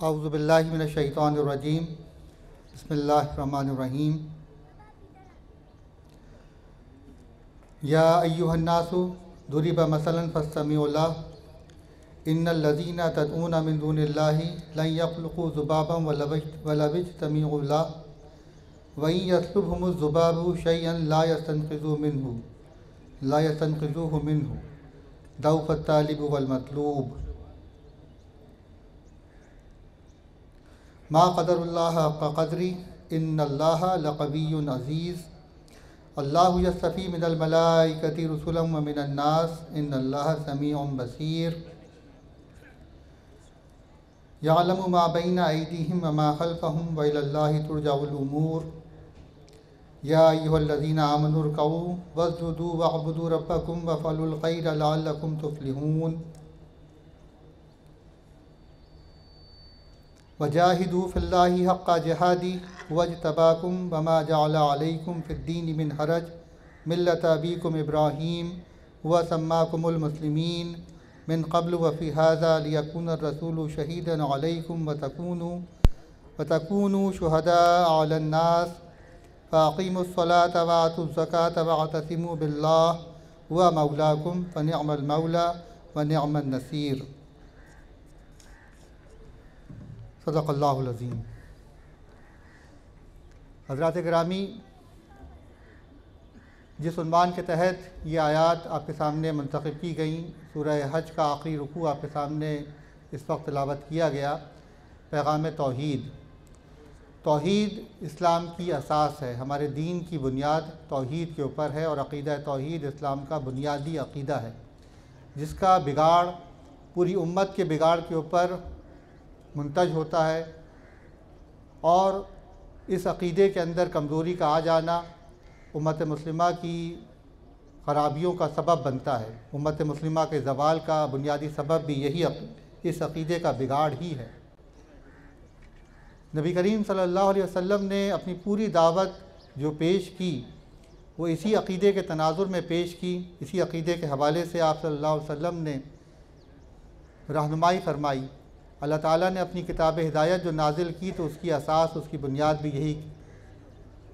اعوذ باللہ من الشیطان الرجیم بسم اللہ الرحمن الرحیم یا ایہا الناس ضرب مثلا فاستمعوا لہ ان الذین تدعون من دون اللہ لن یخلقوا ذبابا ولو اجتمعوا لہ وإن يسلبهم الذباب شيئا لا يستنقذوه منه ضعف الطالب والمطلوب ما قدر اللہ حق قدری ان اللہ لقوی عزیز اللہ یصطفی من الملائکۃ رسلا ومن الناس ان اللہ سمیع بصیر یعلم ما بین ایدیہم وما خلفہم وإلی اللہ ترجع الامور یا ایہا الذین آمنوا ارکعوا واسجدوا واعبدوا ربکم وافعلوا الخیر لعلکم تفلحون وجاہدوا فی اللہ حق جہادہ واجتباکم وما جعل علیکم فی الدین من حرج ملۃ ابیکم ابراہیم وسماکم المسلمین من قبل وفی ھذا لیکون الرسول شہیدا علیکم وتکونوا شہداء علی الناس فاقیموا الصلاة وآتوا الزکاة واعتصموا باللہ هو مولاکم فنعم المولا ونعم النصیر۔ صدق اللہ العظیم۔ حضرات گرامی، جس عنوان کے تحت یہ آیات آپ کے سامنے منتخب کی گئیں، سورہ حج کا آخری رکوع آپ کے سامنے اس وقت تلاوت کیا گیا، پیغام توحید۔ توحید اسلام کی اساس ہے، ہمارے دین کی بنیاد توحید کے اوپر ہے، اور عقیدہ توحید اسلام کا بنیادی عقیدہ ہے، جس کا بگاڑ پوری امت کے بگاڑ کے اوپر منتج ہوتا ہے، اور اس عقیدے کے اندر کمزوری کا آ جانا امت مسلمہ کی خرابیوں کا سبب بنتا ہے۔ امت مسلمہ کے زوال کا بنیادی سبب بھی یہی اس عقیدے کا بگاڑ ہی ہے۔ نبی کریم صلی اللہ علیہ وسلم نے اپنی پوری دعوت جو پیش کی وہ اسی عقیدے کے تناظر میں پیش کی، اسی عقیدے کے حوالے سے آپ صلی اللہ علیہ وسلم نے رہنمائی فرمائی۔ اللہ تعالیٰ نے اپنی کتاب ہدایت جو نازل کی تو اس کی اساس، اس کی بنیاد بھی یہی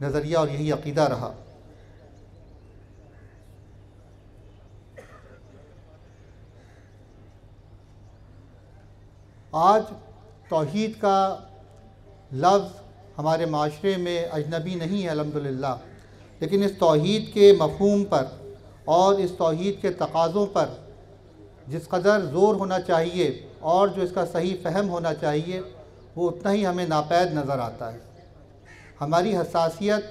نظریہ اور یہی عقیدہ رہا۔ آج توحید کا لفظ ہمارے معاشرے میں اجنبی نہیں ہے الحمدللہ، لیکن اس توحید کے مفہوم پر اور اس توحید کے تقاضوں پر جس قدر زور ہونا چاہیے اور جو اس کا صحیح فہم ہونا چاہیے وہ اتنا ہی ہمیں ناپید نظر آتا ہے۔ ہماری حساسیت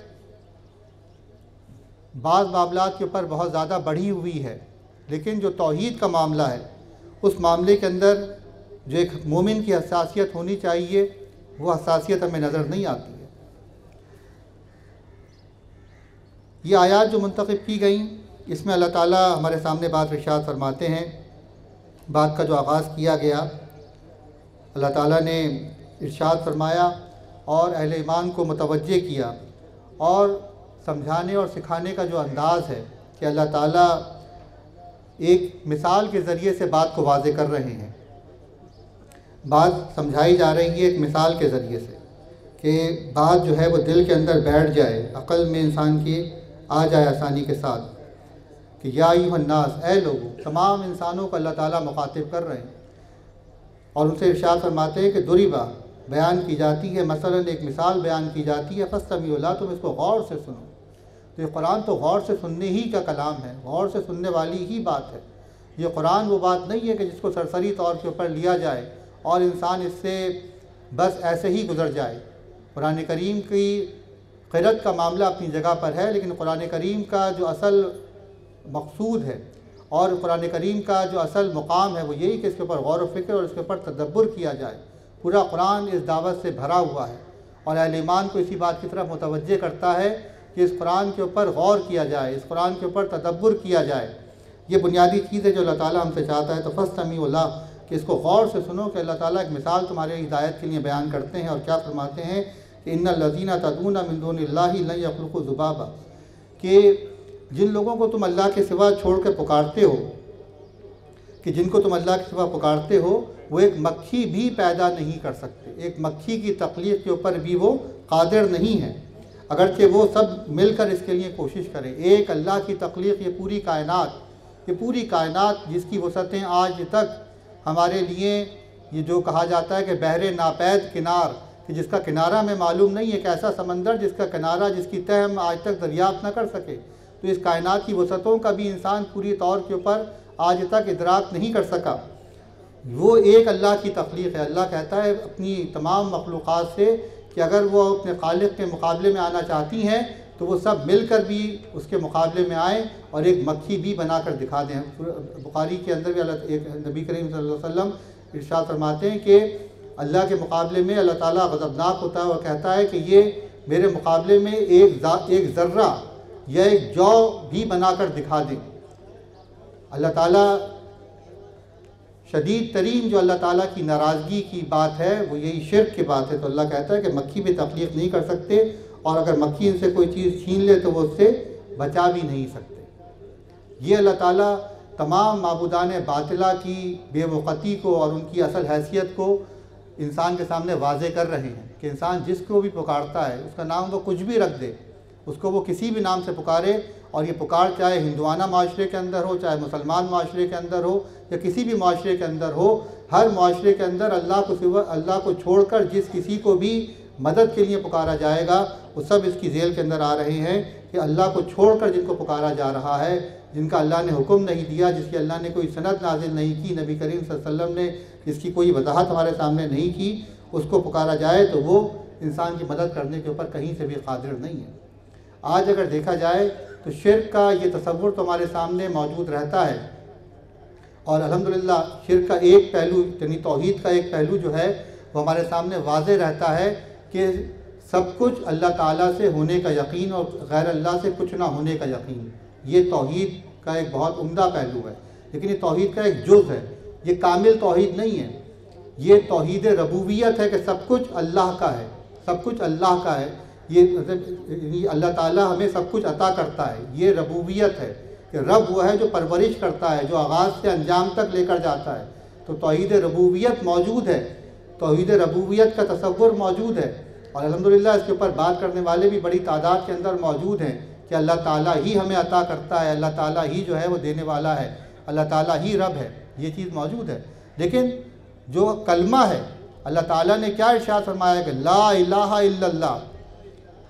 بعض معاملات کے اوپر بہت زیادہ بڑھی ہوئی ہے، لیکن جو توحید کا معاملہ ہے اس معاملے کے اندر جو ایک مومن کی حساسیت ہونی چاہیے وہ حساسیت ہمیں نظر نہیں آتی ہے۔ یہ آیات جو منتخب کی گئیں اس میں اللہ تعالیٰ ہمارے سامنے بات ارشاد فرماتے ہیں۔ بات کا جو آغاز کیا گیا، اللہ تعالیٰ نے ارشاد فرمایا اور اہل ایمان کو متوجہ کیا، اور سمجھانے اور سکھانے کا جو انداز ہے کہ اللہ تعالیٰ ایک مثال کے ذریعے سے بات کو واضح کر رہے ہیں۔ بات سمجھائی جا رہی ہے ایک مثال کے ذریعے سے کہ بات جو ہے وہ دل کے اندر بیٹھ جائے، عقل میں انسان کی آ جائے آسانی کے ساتھ کہ یا ایھا الناس، اے لوگو، تمام انسانوں کو اللہ تعالیٰ مخاطب کر رہے ہیں، اور ان سے ارشاد فرماتے ہیں کہ ضربہ بیان کی جاتی ہے، مثلا ایک مثال بیان کی جاتی ہے، فاستمعوا لہ، تم اس کو غور سے سنو۔ تو یہ قرآن تو غور سے سننے ہی کا کلام ہے، غور سے سننے والی ہی بات ہے۔ یہ قرآن وہ بات نہیں ہے کہ جس کو سرسری طور کے اوپر لیا جائے اور انسان اس سے بس ایسے ہی گزر جائے۔ قرآن کریم کی قرأت کا معاملہ اپنی جگہ پر ہے، لیکن قرآن کریم کا جو اصل مقصود ہے اور قرآن کریم کا جو اصل مقام ہے وہ یہی کہ اس کے اوپر غور و فکر اور اس کے اوپر تدبر کیا جائے۔ پورا قرآن اس دعوت سے بھرا ہوا ہے، اور اہل ایمان کو اسی بات کی طرف متوجہ کرتا ہے کہ اس قرآن کے اوپر غور کیا جائے، اس قرآن کے اوپر تدبر کیا جائے۔ یہ بنیادی چیز ہے جو اللہ تعالیٰ ہم سے چاہتا ہے۔ تو فاستمعوا لہ، کہ اس کو غور سے سنو کہ اللہ تعالیٰ ایک مثال تمہارے ہدایت کے لیے بیان کرتے ہیں، اور کیا فرماتے ہیں کہ ان الذین تدعون من دون اللہ لن یخلقوا ذبابا، کہ جن لوگوں کو تم اللہ کے سوا چھوڑ کے پکارتے ہو، کہ جن کو تم اللہ کے سوا پکارتے ہو وہ ایک مکھی بھی پیدا نہیں کر سکتے، ایک مکھی کی تخلیق کے اوپر بھی وہ قادر نہیں ہے، اگرچہ وہ سب مل کر اس کے لیے کوشش کریں۔ ایک اللہ کی تخلیق، یہ پوری کائنات جس کی وسعتیں آج تک ہمارے لیے یہ جو کہا جاتا ہے کہ بحر ناپید کنار، کہ جس کا کنارہ ہمیں معلوم نہیں ہے، ایک ایسا سمندر جس کا کنارہ، جس کی تہ ہم آج تک دریافت نہ کر سکے، تو اس کائنات کی وسعتوں کا بھی انسان پوری طور کے اوپر آج تک ادراک نہیں کر سکا۔ وہ ایک اللہ کی تخلیق ہے۔ اللہ کہتا ہے اپنی تمام مخلوقات سے کہ اگر وہ اپنے خالق کے مقابلے میں آنا چاہتی ہیں تو وہ سب مل کر بھی اس کے مقابلے میں آئیں اور ایک مکھی بھی بنا کر دکھا دیں۔ بخاری کے اندر بھی ایک نبی کریم صلی اللہ علیہ وسلم ارشاد فرماتے ہیں کہ اللہ کے مقابلے میں اللہ تعالیٰ غضبناک ہوتا ہے اور کہتا ہے کہ یہ میرے مقابلے میں ایک ذرہ یا ایک جو بھی بنا کر دکھا دیں۔ اللہ تعالیٰ شدید ترین جو اللہ تعالیٰ کی ناراضگی کی بات ہے وہ یہی شرک کی بات ہے، تو اللہ کہتا ہے کہ مکھی بھی تخلیق نہیں کر سکتے، اور اگر مکھی ان سے کوئی چیز چھین لے تو وہ اس سے بچا بھی نہیں سکتے۔ یہ اللہ تعالیٰ تمام معبودان باطلہ کی بے وقتی کو اور ان کی اصل حیثیت کو انسان کے سامنے واضح کر رہے ہیں کہ انسان جس کو بھی پکارتا ہے، اس کا نام وہ کچھ بھی رکھ دے، اس کو وہ کسی بھی نام سے پکارے، اور یہ پکار چاہے ہندوانہ معاشرے کے اندر ہو، چاہے مسلمان معاشرے کے اندر ہو، یا کسی بھی معاشرے کے اندر ہو، ہر معاشرے کے اندر اللہ کو چھوڑ کر جس کسی کو بھی مدد کے لیے پکارا جائے گا وہ سب اس کی ذیل کے اندر آ رہے ہیں کہ اللہ کو چھوڑ کر جن کو پکارا جا رہا ہے، جن کا اللہ نے حکم نہیں دیا، جس کی اللہ نے کوئی سند نازل نہیں کی، نبی کریم صلی اللہ علیہ وسلم نے جس کی کوئی وضاحت ہمارے سامنے نہیں کی، اس کو پکارا جائے تو وہ انسان کی مدد کرنے کے اوپر کہیں سے بھی قادر نہیں ہے۔ آج اگر دیکھا جائے تو شرک کا یہ تصور تو ہمارے سامنے موجود رہتا ہے، اور الحمدللہ شرک کا ایک پہلو یعنی توحید کا ایک پہلو جو ہے وہ ہمارے سامنے واضح رہتا ہے کہ سب کچھ اللہ تعالیٰ سے ہونے کا یقین اور غیر اللہ سے کچھ نہ ہونے کا یقین، یہ توحید کا ایک بہت عمدہ پہلو ہے، لیکن یہ توحید کا ایک جز ہے، یہ کامل توحید نہیں ہے۔ یہ توحید ربوبیت ہے کہ سب کچھ اللہ کا ہے، سب کچھ اللہ کا ہے، یہ اللہ تعالیٰ ہمیں سب کچھ عطا کرتا ہے، یہ ربوبیت ہے کہ رب وہ ہے جو پرورش کرتا ہے، جو آغاز سے انجام تک لے کر جاتا ہے۔ تو توحید ربوبیت موجود ہے، توحید ربوبیت کا تصور موجود ہے، اور الحمدللہ اس کے اوپر بات کرنے والے بھی بڑی تعداد کے اندر موجود ہیں کہ اللہ تعالیٰ ہی ہمیں عطا کرتا ہے، اللہ تعالیٰ ہی جو ہے وہ دینے والا ہے، اللہ تعالیٰ ہی رب ہے، یہ چیز موجود ہے۔ لیکن جو کلمہ ہے، اللہ تعالیٰ نے کیا ارشاد فرمایا کہ لا الہ الا اللہ،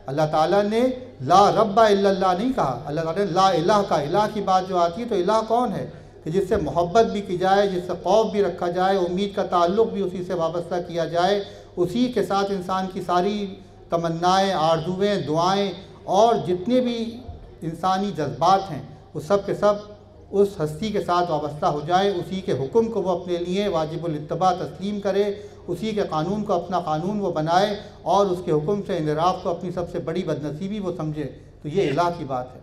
اللہ تعالیٰ نے لا رب الا اللہ نہیں کہا، اللہ تعالیٰ نے لا الہ کا، الہ کی بات جو آتی ہے تو الہ کون ہے کہ جس سے محبت بھی کی جائے، جس سے خوف بھی رکھا جائے، امید کا تعلق بھی اسی سے وابستہ کیا جائے، اسی کے ساتھ انسان کی ساری تمنائیں، آرزویں، دعائیں اور جتنے بھی انسانی جذبات ہیں وہ سب کے سب اس ہستی کے ساتھ وابستہ ہو جائیں، اسی کے حکم کو وہ اپنے لیے واجب الاتباع تسلیم کرے، اسی کے قانون کو اپنا قانون وہ بنائے، اور اس کے حکم سے انحراف کو اپنی سب سے بڑی بدنصیبی وہ سمجھے، تو یہ الہ کی بات ہے۔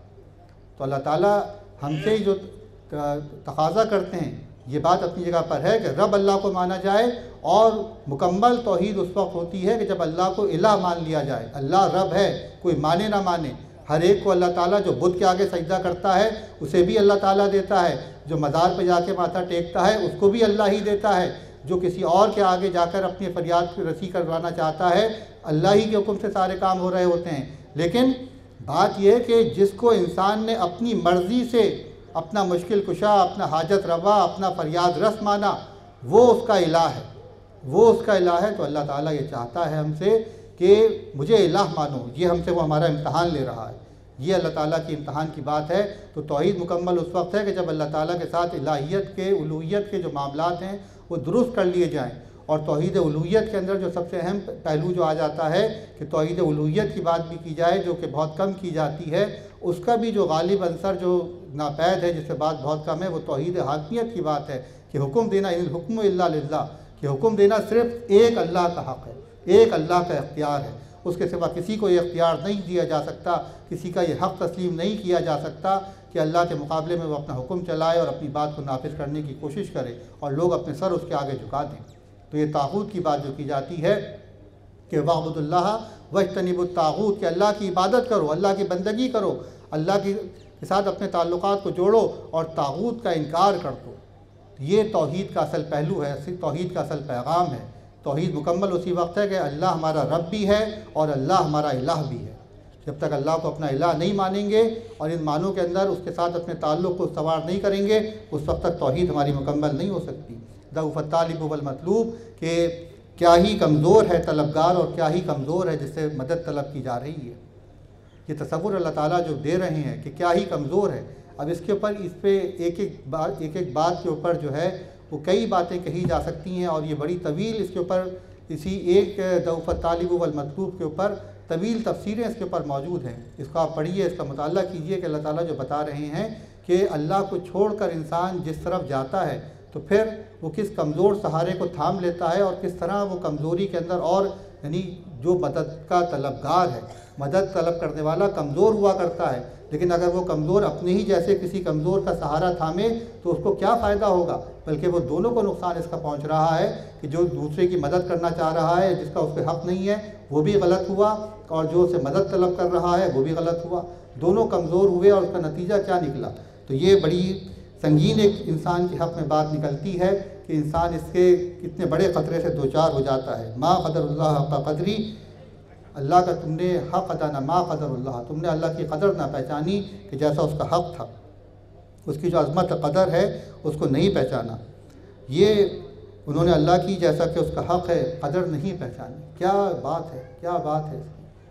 تو اللہ تعالیٰ ہم سے جو تقاضا کرتے ہیں یہ بات اپنی جگہ پر ہے کہ رب اللہ کو مانا جائے، اور مکمل توحید اس وقت ہوتی ہے کہ جب اللہ کو الہ مان لیا جائے، اللہ رب ہے، کوئی مانے نہ مانے، ہر ایک کو اللہ تعالیٰ جو بت کے آگے سجدہ کرتا ہے اسے بھی اللہ تعالیٰ دیتا ہے، جو مزار پہ جا کے ماتھا ٹیکتا ہے اس کو بھی اللہ ہی دیتا ہے، جو کسی اور کے آگے جا کر اپنی فریاد کی رسی کروانا چاہتا ہے اللہ ہی کے حکم سے سارے کام ہو رہے ہوتے ہیں۔ لیکن بات یہ ہے کہ جس کو انسان نے اپنی مرضی سے اپنا مشکل کشا، اپنا حاجت روا، اپنا فریاد رس مانا، وہ اس کا الہ ہے، وہ اس کا الہ ہے۔ تو اللہ تعالیٰ یہ چاہتا ہے ہم سے کہ مجھے الہ مانو، یہ ہم سے وہ ہمارا امتحان لے رہا ہے، یہ اللہ تعالیٰ کی امتحان کی بات ہے۔ تو توحید مکمل اس وقت ہے کہ جب اللہ تعالیٰ کے ساتھ الہیت کے، الوہیت کے جو معاملات ہیں وہ درست کر لیے جائیں، اور توحید الوہیت کے اندر جو سب سے اہم پہلو جو آ جاتا ہے کہ توحید الوہیت کی بات بھی کی جائے، جو کہ بہت کم کی جاتی ہے، اس کا بھی جو غالب عنصر جو ناپید ہے، جس سے بات بہت کم ہے، وہ توحید حاکمیت کی بات ہے کہ حکم دینا، ان الحکم الا للہ، کہ حکم دینا صرف ایک اللہ کا حق ہے، ایک اللہ کا اختیار ہے، اس کے سوا کسی کو یہ اختیار نہیں دیا جا سکتا، کسی کا یہ حق تسلیم نہیں کیا جا سکتا کہ اللہ کے مقابلے میں وہ اپنا حکم چلائے اور اپنی بات کو نافذ کرنے کی کوشش کرے اور لوگ اپنے سر اس کے آگے جھکا دیں۔ تو یہ طاغوت کی بات جو کی جاتی ہے کہ وَاعْبُدُوا اللَّهَ وَاجْتَنِبُوا الطَّاغُوتَ، کہ اللہ کی عبادت کرو، اللہ کی بندگی کرو، اللہ کے ساتھ اپنے تعلقات کو جوڑو اور طاغوت کا انکار کر دو۔ یہ توحید کا اصل پہلو ہے، توحید کا اصل پیغام ہے۔ توحید مکمل اسی وقت ہے کہ اللہ ہمارا رب بھی ہے اور اللہ ہمارا الہ بھی ہے۔ جب تک اللہ کو اپنا الہ نہیں مانیں گے اور ان معنوں کے اندر اس کے ساتھ اپنے تعلق کو استوار نہیں کریں گے، اس وقت تک توحید ہماری مکمل نہیں ہو سکتی۔ ضعف الطالب والمطلوب، کہ کیا ہی کمزور ہے طلبگار اور کیا ہی کمزور ہے جس سے مدد طلب کی جا رہی ہے۔ یہ تصور اللہ تعالیٰ جو دے رہے ہیں کہ کیا ہی کمزور ہے، اب اس کے اوپر اس پہ ایک ایک بات کے اوپر جو ہے وہ کئی باتیں کہی جا سکتی ہیں، اور یہ بڑی طویل اس کے اوپر اسی ایک ضعف الطالب والمطلوب کے اوپر طویل تفسیریں اس کے اوپر موجود ہیں۔ اس کو آپ پڑھیے، اس کا مطالعہ کیجئے کہ اللہ تعالیٰ جو بتا رہے ہیں کہ اللہ کو چھوڑ کر انسان جس طرف جاتا ہے تو پھر وہ کس کمزور سہارے کو تھام لیتا ہے، اور کس طرح وہ کمزوری کے اندر، اور یعنی جو مدد کا طلبگار ہے، مدد طلب کرنے والا کمزور ہوا کرتا ہے، لیکن اگر وہ کمزور اپنے ہی جیسے کسی کمزور کا سہارا تھامے تو اس کو کیا فائدہ ہوگا، بلکہ وہ دونوں کو نقصان اس کا پہنچ رہا ہے کہ جو دوسرے کی مدد کرنا چاہ رہا ہے، جس کا اس پہ حق نہیں ہے، وہ بھی غلط ہوا، اور جو اسے مدد طلب کر رہا ہے وہ بھی غلط ہوا، دونوں کمزور ہوئے، اور اس کا نتیجہ کیا نکلا۔ تو یہ بڑی سنگین ایک انسان کے حق میں بات نکلتی ہے کہ انسان اس کے کتنے بڑے خطرے سے دوچار ہو جاتا ہے۔ ما قدر اللہ حق قدری، اللہ کا تم نے حق ادا نہ، ما قدر اللہ، تم نے اللہ کی قدر نہ پہچانی کہ جیسا اس کا حق تھا، اس کی جو عظمت قدر ہے اس کو نہیں پہچانا۔ یہ انہوں نے اللہ کی جیسا کہ اس کا حق ہے قدر نہیں پہچانی۔ کیا بات ہے، کیا بات ہے۔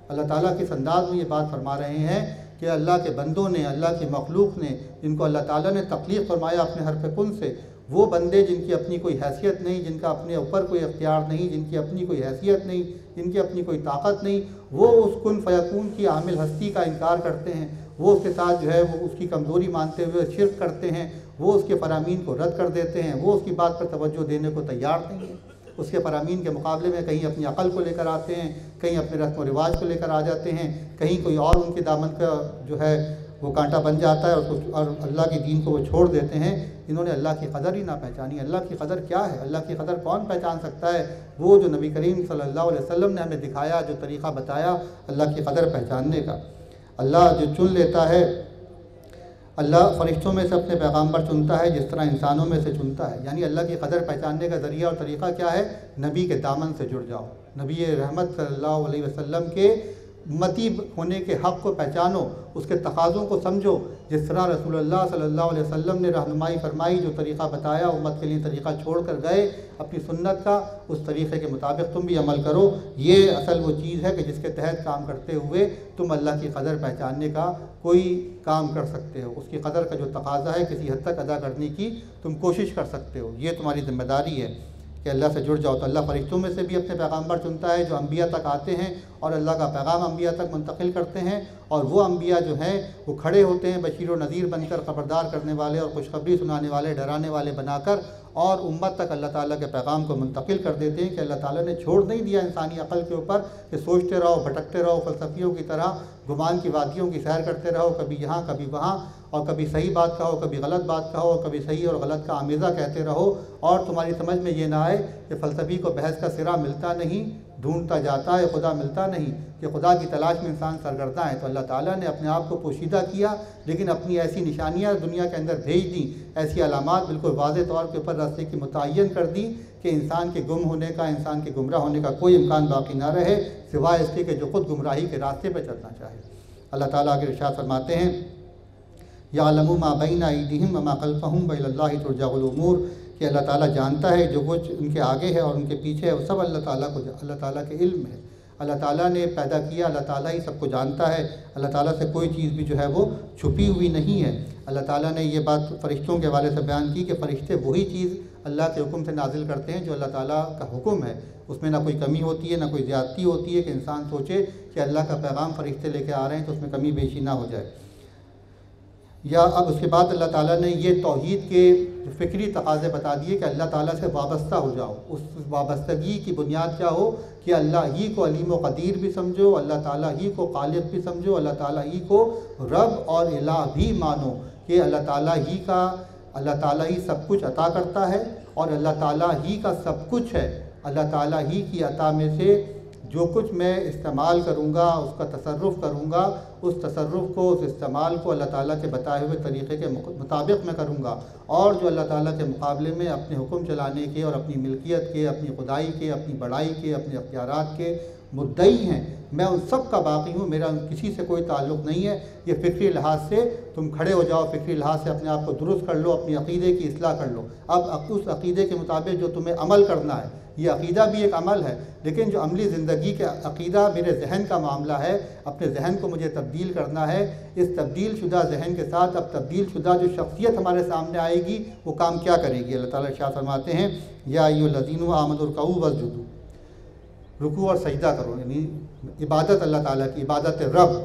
اللہ تعالیٰ کس انداز میں یہ بات فرما رہے ہیں کہ اللہ کے بندوں نے، اللہ کی مخلوق نے، جن کو اللہ تعالیٰ نے تخلیق فرمایا اپنے حرف کن سے، وہ بندے جن کی اپنی کوئی حیثیت نہیں، جن کا اپنے اوپر کوئی اختیار نہیں، جن کی اپنی کوئی حیثیت نہیں، جن کی اپنی کوئی طاقت نہیں، وہ اس کن فیکون کی عامل ہستی کا انکار کرتے ہیں، وہ اس کے ساتھ جو ہے وہ اس کی کمزوری مانتے ہوئے شرک کرتے ہیں، وہ اس کے فرامین کو رد کر دیتے ہیں، وہ اس کی بات پر توجہ دینے کو تیار نہیں ہیں، اس کے فرامین کے مقابلے میں کہیں اپنی عقل کو لے کر آتے ہیں، کہیں اپنے رسم و رواج کو لے کر آ جاتے ہیں، کہیں کوئی اور ان کے دامن کا جو ہے وہ کانٹا بن جاتا ہے، اور اللہ کے دین کو وہ چھوڑ دیتے ہیں۔ انہوں نے اللہ کی قدر ہی نہ پہچانی۔ اللہ کی قدر کیا ہے؟ اللہ کی قدر کون پہچان سکتا ہے؟ وہ جو نبی کریم صلی اللہ علیہ وسلم نے ہمیں دکھایا، جو طریقہ بتایا اللہ کی قدر پہچاننے کا۔ اللہ جو چن لیتا ہے، اللہ فرشتوں میں سے اپنے پیغامبر چنتا ہے جس طرح انسانوں میں سے چنتا ہے، یعنی اللہ کی قدر پہچاننے کا ذریعہ اور طریقہ کیا ہے؟ نبی کے دامن سے جڑ جاؤ، نبی رحمت صلی اللہ علیہ وسلم کے امتی ہونے کے حق کو پہچانو، اس کے تقاضوں کو سمجھو، جس طرح رسول اللہ صلی اللہ علیہ وسلم نے رہنمائی فرمائی، جو طریقہ بتایا امت کے لیے طریقہ چھوڑ کر گئے اپنی سنت کا، اس طریقے کے مطابق تم بھی عمل کرو۔ یہ اصل وہ چیز ہے کہ جس کے تحت کام کرتے ہوئے تم اللہ کی قدر پہچاننے کا کوئی کام کر سکتے ہو، اس کی قدر کا جو تقاضا ہے کسی حد تک ادا کرنے کی تم کوشش کر سکتے ہو۔ یہ تمہاری ذمہ داری ہے کہ اللہ سے جڑ جاؤ۔ تو اللہ فرشتوں میں سے بھی اپنے پیغامبر چنتا ہے جو انبیاء تک آتے ہیں اور اللہ کا پیغام انبیاء تک منتقل کرتے ہیں، اور وہ انبیاء جو ہیں وہ کھڑے ہوتے ہیں بشیر و نذیر بن کر، خبردار کرنے والے اور خوشخبری سنانے والے، ڈرانے والے بنا کر، اور امت تک اللہ تعالیٰ کے پیغام کو منتقل کر دیتے ہیں کہ اللہ تعالیٰ نے چھوڑ نہیں دیا انسانی عقل کے اوپر کہ سوچتے رہو، بھٹکتے رہو، فلسفیوں کی طرح گمان کی وادیوں کی سیر کرتے رہو، کبھی یہاں کبھی وہاں، اور کبھی صحیح بات کہو، کبھی غلط بات کہو، اور کبھی صحیح اور غلط کا آمیزہ کہتے رہو، اور تمہاری سمجھ میں یہ نہ آئے کہ فلسفی کو بحث کا سرا ملتا نہیں، ڈھونڈتا جاتا ہے، خدا ملتا نہیں، کہ خدا کی تلاش میں انسان سرگرداں ہے۔ تو اللہ تعالیٰ نے اپنے آپ کو پوشیدہ کیا، لیکن اپنی ایسی نشانیاں دنیا کے اندر بھیج دیں، ایسی علامات بالکل واضح طور کے اوپر راستے کی متعین کر دی کہ انسان کے گم ہونے کا، انسان کے گمراہ ہونے کا کوئی امکان باقی نہ رہے، سوائے اس کے جو خود گمراہی کے راستے پہ چلنا چاہے۔ اللہ تعالیٰ آگے ارشاد فرماتے ہیں، یعلم ما بین ایدیہم وما خلفہم والی اللہ ترجع الامور، کہ اللہ تعالیٰ جانتا ہے جو کچھ ان کے آگے ہے اور ان کے پیچھے ہے، وہ سب اللہ تعالیٰ کے علم ہے۔ اللہ تعالیٰ نے پیدا کیا، اللہ تعالیٰ ہی سب کو جانتا ہے، اللہ تعالیٰ سے کوئی چیز بھی جو ہے وہ چھپی ہوئی نہیں ہے۔ اللہ تعالیٰ نے یہ بات فرشتوں کے حوالے سے بیان کی کہ فرشتے وہی چیز اللہ کے حکم سے نازل کرتے ہیں جو اللہ تعالیٰ کا حکم ہے، اس میں نہ کوئی کمی ہوتی ہے نہ کوئی زیادتی ہوتی ہے کہ انسان سوچے کہ اللہ کا پیغام فرشتے لے کے آ رہے ہیں تو اس میں کمی بیشی نہ ہو جائے۔ یا اب اس کے بعد اللہ تعالیٰ نے یہ توحید کے فکری تقاضے بتا دیے کہ اللہ تعالیٰ سے وابستہ ہو جاؤ، اس وابستگی کی بنیاد کیا ہو کہ اللہ ہی کو علیم و قدیر بھی سمجھو، اللہ تعالیٰ ہی کو خالق بھی سمجھو، اللہ تعالیٰ ہی کو رب اور الہ بھی مانو، کہ اللہ تعالیٰ ہی سب کچھ عطا کرتا ہے اور اللہ تعالیٰ ہی کا سب کچھ ہے، اللہ تعالیٰ ہی کی عطا میں سے جو کچھ میں استعمال کروں گا، اس کا تصرف کروں گا، اس تصرف کو، اس استعمال کو اللہ تعالیٰ کے بتائے ہوئے طریقے کے مطابق میں کروں گا، اور جو اللہ تعالیٰ کے مقابلے میں اپنے حکم چلانے کے اور اپنی ملکیت کے، اپنی خدائی کے، اپنی بڑائی کے، اپنے اختیارات کے مدعی ہیں، میں ان سب کا باقی ہوں، میرا کسی سے کوئی تعلق نہیں ہے۔ یہ فکری لحاظ سے تم کھڑے ہو جاؤ، فکری لحاظ سے اپنے آپ کو درست کر لو، اپنی عقیدے کی اصلاح کر لو۔ اب اس عقیدے کے مطابق جو تمہیں عمل کرنا ہے، یہ عقیدہ بھی ایک عمل ہے، لیکن جو عملی زندگی کے عقیدہ میرے ذہن کا معاملہ ہے، اپنے ذہن کو مجھے تبدیل کرنا ہے۔ اس تبدیل شدہ ذہن کے ساتھ اب تبدیل شدہ جو شخصیت ہمارے سامنے آئے گی، وہ کام کیا کرے گی؟ اللہ تعالیٰ ارشاد فرماتے ہیں یا ایھا الذین آمنوا ارکعوا واسجدوا، رکوع اور سجدہ کرو، یعنی عبادت اللہ تعالیٰ کی، عبادت رب۔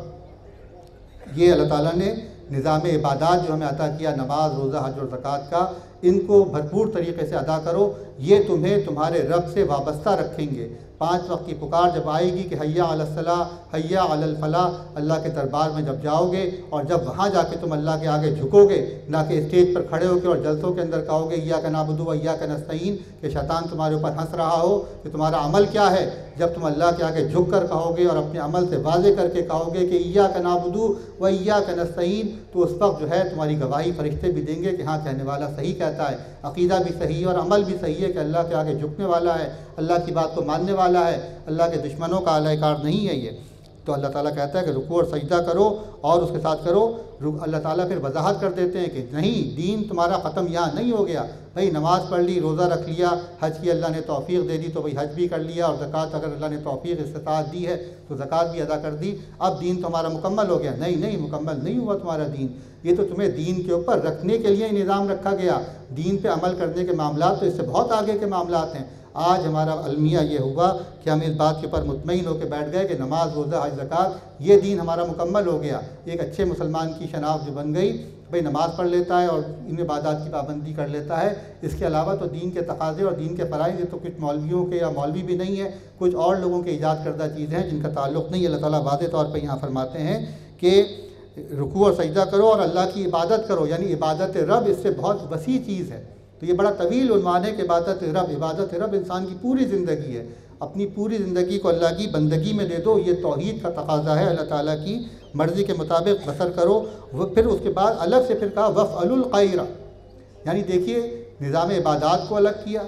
یہ اللہ تعالیٰ نے نظام عبادات جو ہمیں عطا کیا، نماز، روزہ، حج اور زکوٰۃ کا، ان کو بھرپور طریقے سے ادا کرو، یہ تمہیں تمہارے رب سے وابستہ رکھیں گے۔ 5 وقت کی پکار جب آئے گی کہ حی علی الصلاۃ، حی علی الفلاح، اللہ کے دربار میں جب جاؤ گے اور جب وہاں جا کے تم اللہ کے آگے جھکو گے، نہ کہ اسٹیج پر کھڑے ہو کے اور جلسوں کے اندر کہو گے ایاک نعبد و ایاک نستعین، کہ شیطان تمہارے اوپر ہنس رہا ہو کہ تمہارا عمل کیا ہے۔ جب تم اللہ کے آگے جھک کر کہو گے اور اپنے عمل سے واضح کر کے کہو گے کہ ایاک نعبد و ایاک نستعین، تو اس وقت جو ہے تمہاری گواہی فرشتے بھی دیں گے کہ ہاں کہنے والا صحیح کہتا ہے، عقیدہ بھی صحیح ہے اور عمل بھی صحیح ہے کہ اللہ کے آگے جھکنے والا ہے، اللہ کی بات کو ماننے والا ہے، اللہ کے دشمنوں کا اعلی کار نہیں ہے یہ۔ تو اللہ تعالیٰ کہتا ہے کہ رکوع اور سجدہ کرو اور اس کے ساتھ کرو۔ اللہ تعالیٰ پھر وضاحت کر دیتے ہیں کہ نہیں، دین تمہارا ختم یہاں نہیں ہو گیا۔ بھائی نماز پڑھ لی، روزہ رکھ لیا، حج کی اللہ نے توفیق دے دی تو بھائی حج بھی کر لیا، اور زکوٰۃ اگر اللہ نے توفیق استطاعت دی ہے تو زکوٰۃ بھی ادا کر دی، اب دین تمہارا مکمل ہو گیا۔ نہیں، مکمل نہیں ہوا تمہارا دین، یہ تو تمہیں دین کے اوپر رکھنے کے لیے نظام رکھا گیا۔ دین پہ عمل کرنے کے معاملات تو اس سے بہت آگے کے معاملات ہیں۔ آج ہمارا المیہ یہ ہوا کہ ہم اس بات کے اوپر مطمئن ہو کے بیٹھ گئے کہ نماز، روزہ، حج، زکوٰۃ، یہ دین ہمارا مکمل ہو گیا۔ ایک اچھے مسلمان کی شناخت جو بن گئی، بھئی نماز پڑھ لیتا ہے اور ان عبادات کی پابندی کر لیتا ہے، اس کے علاوہ تو دین کے تقاضے اور دین کے فرائض یہ تو کچھ مولویوں کے یا مولوی بھی نہیں ہے، کچھ اور لوگوں کے ایجاد کردہ چیزیں ہیں جن کا تعلق نہیں۔ اللہ تعالیٰ واضح طور پہ یہاں فرماتے ہیں کہ رکوع اور سجدہ کرو اور اللہ کی عبادت کرو، یعنی عبادت رب اس سے بہت وسیع چیز ہے۔ تو یہ بڑا طویل عنوان ہے کہ عبادت رب، عبادت رب انسان کی پوری زندگی ہے، اپنی پوری زندگی کو اللہ کی بندگی میں دے دو، یہ توحید کا تقاضا ہے۔ اللہ تعالیٰ کی مرضی کے مطابق بسر کرو۔ پھر اس کے بعد الگ سے پھر کہا وَافْعَلُوا الْخَيْرَ، یعنی دیکھیے نظام عبادات کو الگ کیا،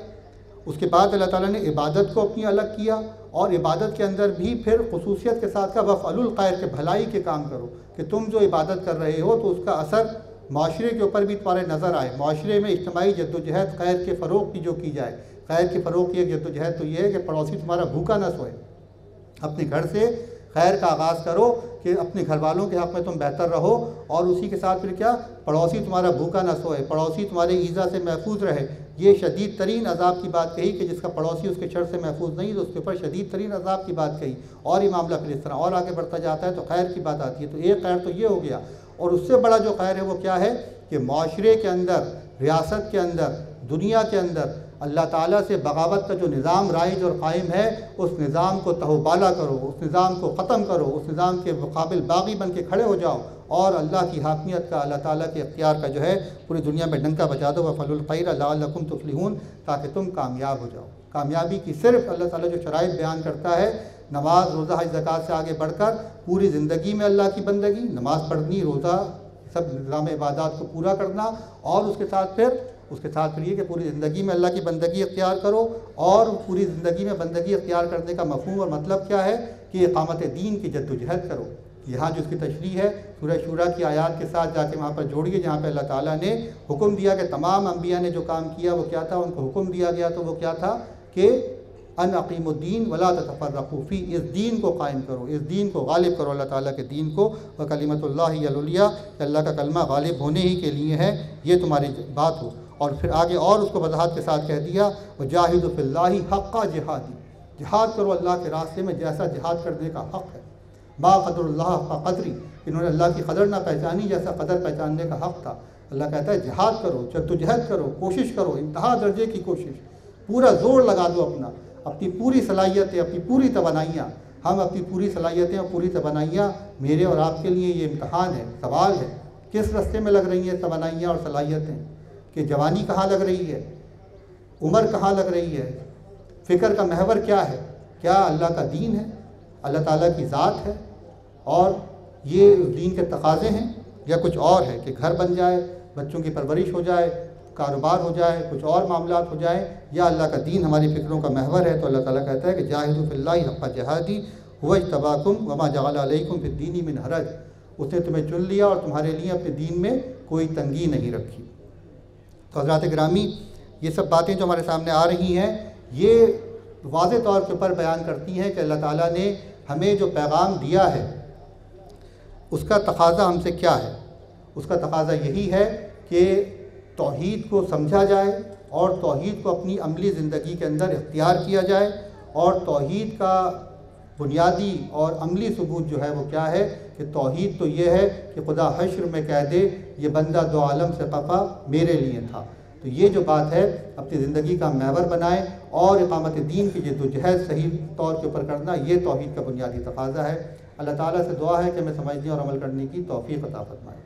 اس کے بعد اللہ تعالیٰ نے عبادت کو اپنی الگ کیا، اور عبادت کے اندر بھی پھر خصوصیت کے ساتھ کہا وَافْعَلُوا الْخَيْرَ، کہ بھلائی کے کام کرو، کہ تم جو عبادت کر رہے ہو تو اس کا اثر معاشرے کے اوپر بھی تمہارے نظر آئے، معاشرے میں اجتماعی جد و جہد خیر کے فروغ کی جو کی جائے۔ خیر کے فروغ کی ایک جد و جہد تو یہ ہے کہ پڑوسی تمہارا بھوکا نہ سوئے، اپنے گھر سے خیر کا آغاز کرو کہ اپنے گھر والوں کے حق میں تم بہتر رہو، اور اسی کے ساتھ پھر کیا، پڑوسی تمہارا بھوکا نہ سوئے، پڑوسی تمہارے ایذا سے محفوظ رہے۔ یہ شدید ترین عذاب کی بات کہی کہ جس کا پڑوسی اس کے شر سے محفوظ نہیں تو اس کے اوپر شدید ترین عذاب کی بات کہی، اور یہ معاملہ پھر اس طرح اور آگے بڑھتا جاتا ہے تو خیر کی بات آتی ہے۔ تو ایک خیر تو یہ ہو گیا، اور اس سے بڑا جو خیر ہے وہ کیا ہے کہ معاشرے کے اندر، ریاست کے اندر، دنیا کے اندر اللہ تعالیٰ سے بغاوت کا جو نظام رائج اور قائم ہے، اس نظام کو تہو بالا کرو، اس نظام کو ختم کرو، اس نظام کے مقابل باغی بن کے کھڑے ہو جاؤ، اور اللہ کی حاکمیت کا، اللہ تعالیٰ کے اختیار کا جو ہے پوری دنیا میں ڈنکا بجا دو۔ وَافْعَلُوا الْخَيْرَ لَعَلَّكُمْ تُفْلِحُونَ، تاکہ تم کامیاب ہو جاؤ۔ کامیابی کی صرف اللہ تعالیٰ جو شرائط بیان کرتا ہے، نماز، روزہ، حج، زکوٰۃ سے آگے بڑھ کر پوری زندگی میں اللہ کی بندگی، نماز پڑھنی، روزہ، سب نظام عبادات کو پورا کرنا، اور اس کے ساتھ پھر یہ کہ پوری زندگی میں اللہ کی بندگی اختیار کرو۔ اور پوری زندگی میں بندگی اختیار کرنے کا مفہوم اور مطلب کیا ہے کہ اقامت دین کی جد و جہد کرو۔ یہاں جو اس کی تشریح ہے سورہ شورى کی آیات کے ساتھ جا کے وہاں پر جوڑیے، جہاں پہ اللہ تعالیٰ نے حکم دیا کہ تمام انبیاء نے جو کام کیا وہ کیا تھا، ان کو حکم دیا گیا تو وہ کیا تھا کہ ان اقیموا الدین ولا تتفرقوا فیہ، اس دین کو قائم کرو، اس دین کو غالب کرو، اللہ تعالیٰ کے دین کو۔ وکلمۃ اللہ ہی العلیٰ، کہ اللہ کا کلمہ غالب ہونے ہی کے لیے ہے، یہ تمہاری بات ہو۔ اور پھر آگے اور اس کو وضاحت کے ساتھ کہہ دیا وجاہدوا فی اللہ حق جہادی، جہاد کرو اللہ کے راستے میں جیسا جہاد کرنے کا حق ہے۔ ما قدر اللہ حق قدری، انہوں نے اللہ کی قدر نہ پہچانی جیسا قدر پہچاننے کا حق تھا۔ اللہ کہتا ہے جہاد کرو، جدوجہد کرو، کوشش کرو، انتہا درجے کی کوشش، پورا زور لگا دو اپنی پوری صلاحیتیں، اپنی پوری توانائیاں۔ ہم اپنی پوری صلاحیتیں اور پوری توانائیاں، میرے اور آپ کے لیے یہ امتحان ہے، سوال ہے، کس رستے میں لگ رہی ہیں توانائیاں اور صلاحیتیں، کہ جوانی کہاں لگ رہی ہے، عمر کہاں لگ رہی ہے، فکر کا محور کیا ہے، کیا اللہ کا دین ہے، اللہ تعالیٰ کی ذات ہے اور یہ دین کے تقاضے ہیں، یا کچھ اور ہے کہ گھر بن جائے، بچوں کی پرورش ہو جائے، کاروبار ہو جائے، کچھ اور معاملات ہو جائیں، یا اللہ کا دین ہماری فکروں کا محور ہے؟ تو اللہ تعالیٰ کہتا ہے کہ جاہدوا فی اللہ حق جہادی هو اجتباکم وما جعل علیکم فی الدین من حرج، اس نے تمہیں چن لیا اور تمہارے لیے اپنے دین میں کوئی تنگی نہیں رکھی۔ تو حضرات گرامی، یہ سب باتیں جو ہمارے سامنے آ رہی ہیں، یہ واضح طور کے اوپر بیان کرتی ہیں کہ اللہ تعالیٰ نے ہمیں جو پیغام دیا ہے اس کا تقاضا ہم سے کیا ہے۔ اس کا تقاضا یہی ہے کہ توحید کو سمجھا جائے اور توحید کو اپنی عملی زندگی کے اندر اختیار کیا جائے، اور توحید کا بنیادی اور عملی ثبوت جو ہے وہ کیا ہے کہ توحید تو یہ ہے کہ خدا حشر میں کہہ دے یہ بندہ دو عالم سے خفا میرے لیے تھا۔ تو یہ جو بات ہے اپنی زندگی کا محور بنائیں، اور اقامت دین کی جدوجہد صحیح طور کے اوپر کرنا، یہ توحید کا بنیادی تقاضا ہے۔ اللہ تعالیٰ سے دعا ہے کہ ہمیں سمجھنے اور عمل کرنے کی توفیق عطا فرمائے۔